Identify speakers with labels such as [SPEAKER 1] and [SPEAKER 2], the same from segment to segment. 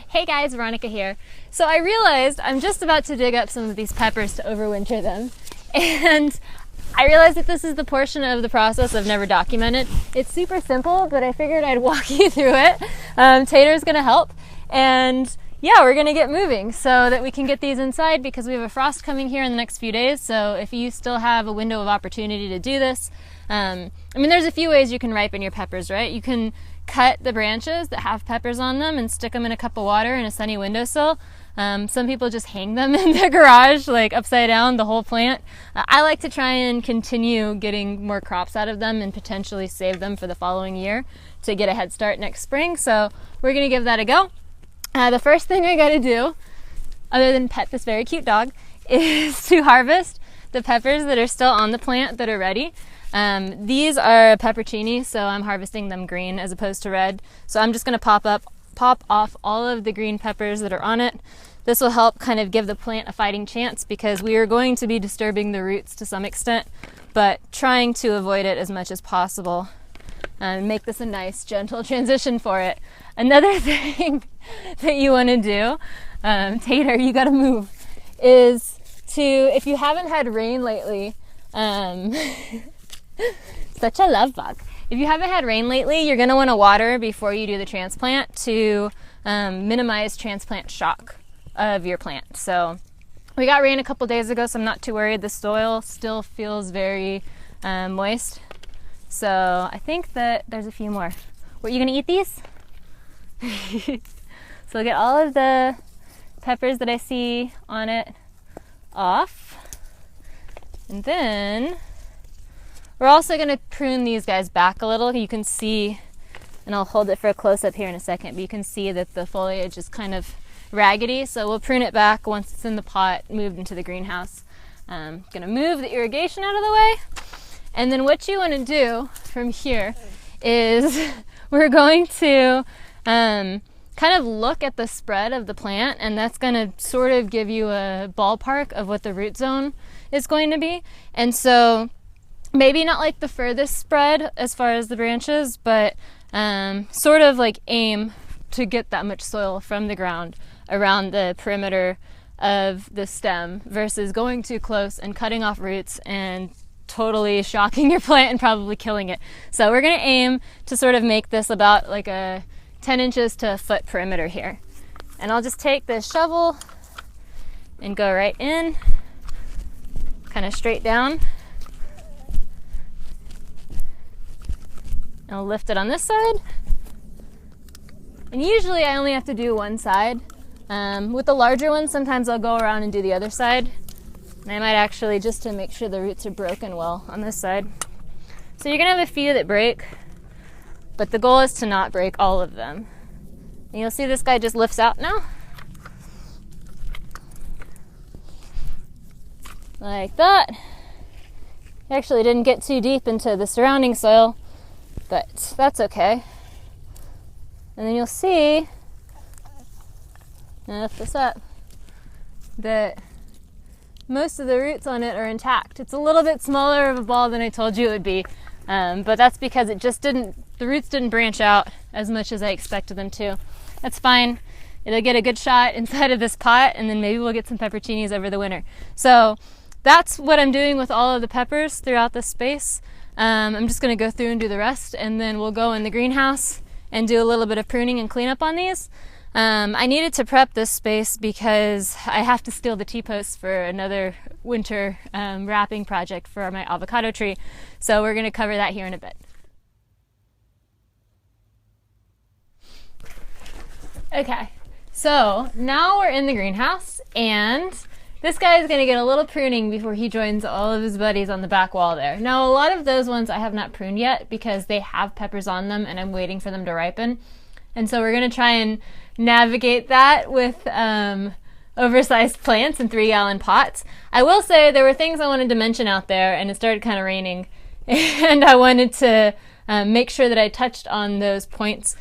[SPEAKER 1] Hey guys, Veronica here. So I realized I'm just about to dig up some of these peppers to overwinter them, and I realized that this is the portion of the process I've never documented. It's super simple, but I figured I'd walk you through it. Tater's gonna help, and yeah, we're gonna get moving so that we can get these inside because we have a frost coming here in the next few days. So if you still have a window of opportunity to do this, there's a few ways you can ripen your peppers, right? You can cut the branches that have peppers on them and stick them in a cup of water in a sunny windowsill. Some people just hang them in their garage, like upside down, the whole plant. I like to try and continue getting more crops out of them and potentially save them for the following year to get a head start next spring. So we're gonna give that a go. The first thing I gotta do, other than pet this very cute dog, is to harvest the peppers that are still on the plant that are ready. These are peppercini, so I'm harvesting them green as opposed to red. So I'm just gonna pop off all of the green peppers that are on it. This will help kind of give the plant a fighting chance because we are going to be disturbing the roots to some extent, but trying to avoid it as much as possible and make this a nice, gentle transition for it. Another thing that you want to do, Tater, you gotta move, is to, if you haven't had rain lately, such a love bug. If you haven't had rain lately, you're going to want to water before you do the transplant to minimize transplant shock of your plant. So we got rain a couple days ago, so I'm not too worried. The soil still feels very moist. So I think that there's a few more. What, you going to eat these? So I'll get all of the peppers that I see on it off. And then we're also going to prune these guys back a little. You can see, and I'll hold it for a close-up here in a second, but you can see that the foliage is kind of raggedy, so we'll prune it back once it's in the pot, moved into the greenhouse. I'm going to move the irrigation out of the way, and then what you want to do from here is we're going to kind of look at the spread of the plant, and that's going to sort of give you a ballpark of what the root zone is going to be. And so maybe not like the furthest spread as far as the branches, but sort of like aim to get that much soil from the ground around the perimeter of the stem versus going too close and cutting off roots and totally shocking your plant and probably killing it. So we're going to aim to sort of make this about like a 10 inches to a foot perimeter here. And I'll just take this shovel and go right in, kind of straight down. I'll lift it on this side. And usually I only have to do one side. With the larger ones, sometimes I'll go around and do the other side. And I might actually, just to make sure the roots are broken well on this side. So you're gonna have a few that break, but the goal is to not break all of them. And you'll see this guy just lifts out now. Like that. He actually didn't get too deep into the surrounding soil, but that's okay. And then you'll see, and lift this up, that most of the roots on it are intact. It's a little bit smaller of a ball than I told you it would be, but that's because the roots didn't branch out as much as I expected them to. That's fine. It'll get a good shot inside of this pot, and then maybe we'll get some peppercinis over the winter. So that's what I'm doing with all of the peppers throughout this space. I'm just going to go through and do the rest, and then we'll go in the greenhouse and do a little bit of pruning and cleanup on these. I needed to prep this space because I have to steal the T-posts for another winter wrapping project for my avocado tree. So we're going to cover that here in a bit. Okay, so now we're in the greenhouse, and this guy is going to get a little pruning before he joins all of his buddies on the back wall there. Now, a lot of those ones I have not pruned yet because they have peppers on them and I'm waiting for them to ripen. And so we're going to try and navigate that with oversized plants in 3-gallon pots. I will say there were things I wanted to mention out there, and it started kind of raining, and I wanted to make sure that I touched on those points.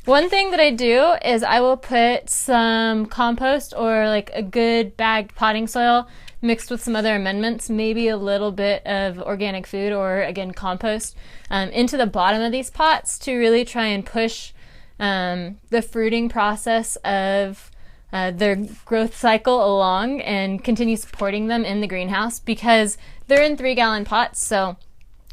[SPEAKER 1] One thing that I do is I will put some compost or like a good bagged potting soil mixed with some other amendments, maybe a little bit of organic food or, again, compost, into the bottom of these pots to really try and push the fruiting process of their growth cycle along and continue supporting them in the greenhouse, because they're in 3-gallon pots, so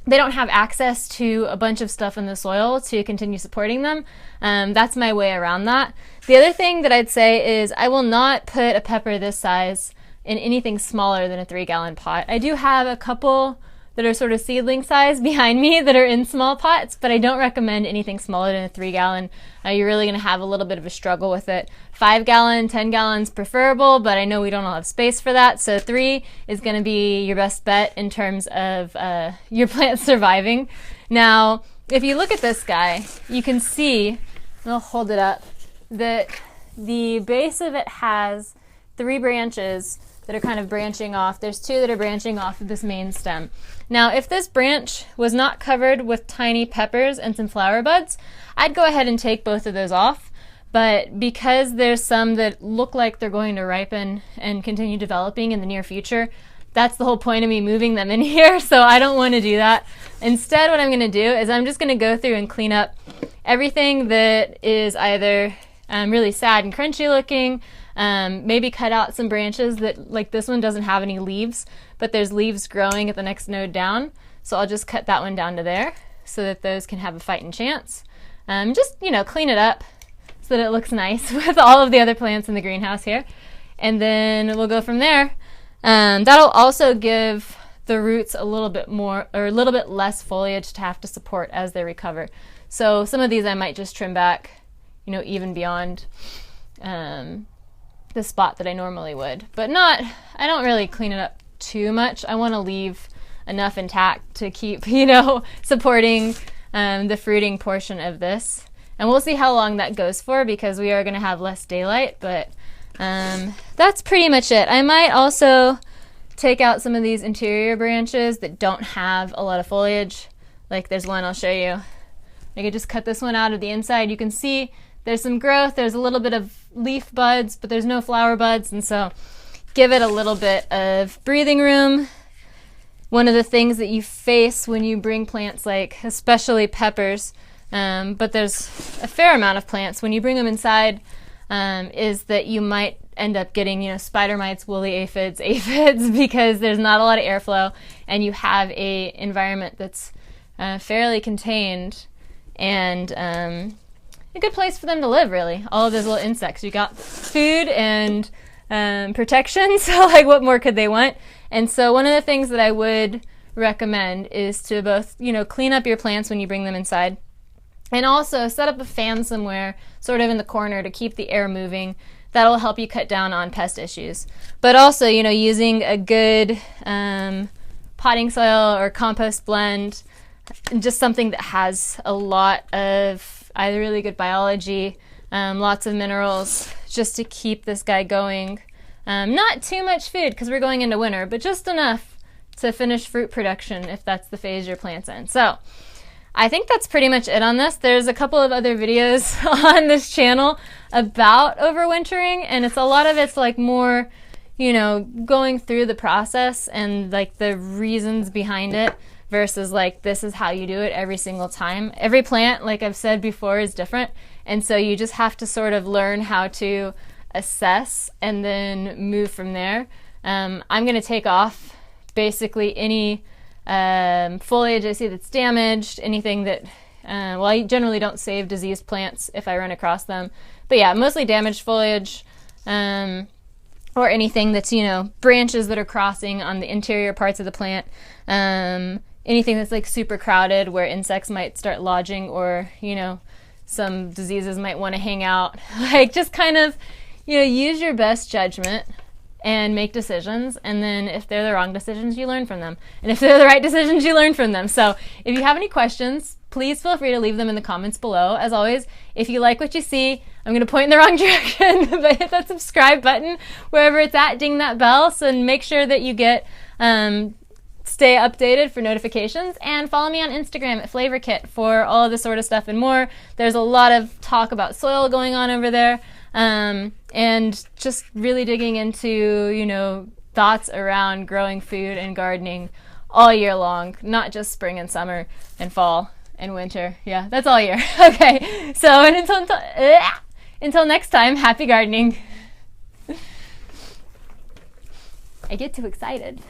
[SPEAKER 1] they don't have access to a bunch of stuff in the soil to continue supporting them. That's my way around that. The other thing that I'd say is I will not put a pepper this size in anything smaller than a 3-gallon pot. I do have a couple that are sort of seedling size behind me that are in small pots, but I don't recommend anything smaller than a 3-gallon. You're really going to have a little bit of a struggle with it. 5-gallon, 10 gallons preferable, but I know we don't all have space for that, so 3 is going to be your best bet in terms of your plant surviving. Now, if you look at this guy, you can see, and I'll hold it up, that the base of it has 3 branches that are kind of branching off. There's 2 that are branching off of this main stem. Now, if this branch was not covered with tiny peppers and some flower buds, I'd go ahead and take both of those off. But because there's some that look like they're going to ripen and continue developing in the near future, that's the whole point of me moving them in here, so I don't want to do that. Instead, what I'm going to do is I'm just going to go through and clean up everything that is either really sad and crunchy looking, maybe cut out some branches that, like this one doesn't have any leaves, but there's leaves growing at the next node down, so I'll just cut that one down to there so that those can have a fighting chance. Just, clean it up so that it looks nice with all of the other plants in the greenhouse here, and then we'll go from there. That'll also give the roots a little bit more, or a little bit less foliage to have to support as they recover. So some of these I might just trim back, even beyond the spot that I normally would, but I don't really clean it up too much. I want to leave enough intact to keep, supporting the fruiting portion of this. And we'll see how long that goes for, because we are going to have less daylight, but that's pretty much it. I might also take out some of these interior branches that don't have a lot of foliage. Like there's one I'll show you. I could just cut this one out of the inside. You can see there's some growth, there's a little bit of leaf buds, but there's no flower buds, and so give it a little bit of breathing room. One of the things that you face when you bring plants, like especially peppers, but there's a fair amount of plants, when you bring them inside, is that you might end up getting, spider mites, woolly aphids, because there's not a lot of airflow, and you have a environment that's fairly contained, and a good place for them to live, really. All of those little insects. You got food and protection, so like what more could they want? And so one of the things that I would recommend is to both, clean up your plants when you bring them inside, and also set up a fan somewhere sort of in the corner to keep the air moving. That'll help you cut down on pest issues. But also, using a good potting soil or compost blend, just something that has a lot of either really good biology, lots of minerals, just to keep this guy going. Not too much food because we're going into winter, but just enough to finish fruit production if that's the phase your plant's in. So I think that's pretty much it on this. There's a couple of other videos on this channel about overwintering, and a lot of it's like more, going through the process and like the reasons behind it, versus like this is how you do it every single time. Every plant, like I've said before, is different, and so you just have to sort of learn how to assess and then move from there. I'm going to take off basically any foliage I see that's damaged, anything that, I generally don't save diseased plants if I run across them, but yeah, mostly damaged foliage, or anything that's, branches that are crossing on the interior parts of the plant, anything that's like super crowded where insects might start lodging, or, some diseases might want to hang out. Like just kind of, use your best judgment and make decisions, and then if they're the wrong decisions, you learn from them, and if they're the right decisions, you learn from them. So if you have any questions, please feel free to leave them in the comments below. As always, if you like what you see, I'm going to point in the wrong direction, but hit that subscribe button wherever it's at, ding that bell, so make sure that you get stay updated for notifications, and follow me on Instagram at FlavorKit for all of this sort of stuff and more. There's a lot of talk about soil going on over there, and just really digging into, thoughts around growing food and gardening all year long, not just spring and summer and fall and winter. Yeah, that's all year. Okay, so and until next time, happy gardening. I get too excited.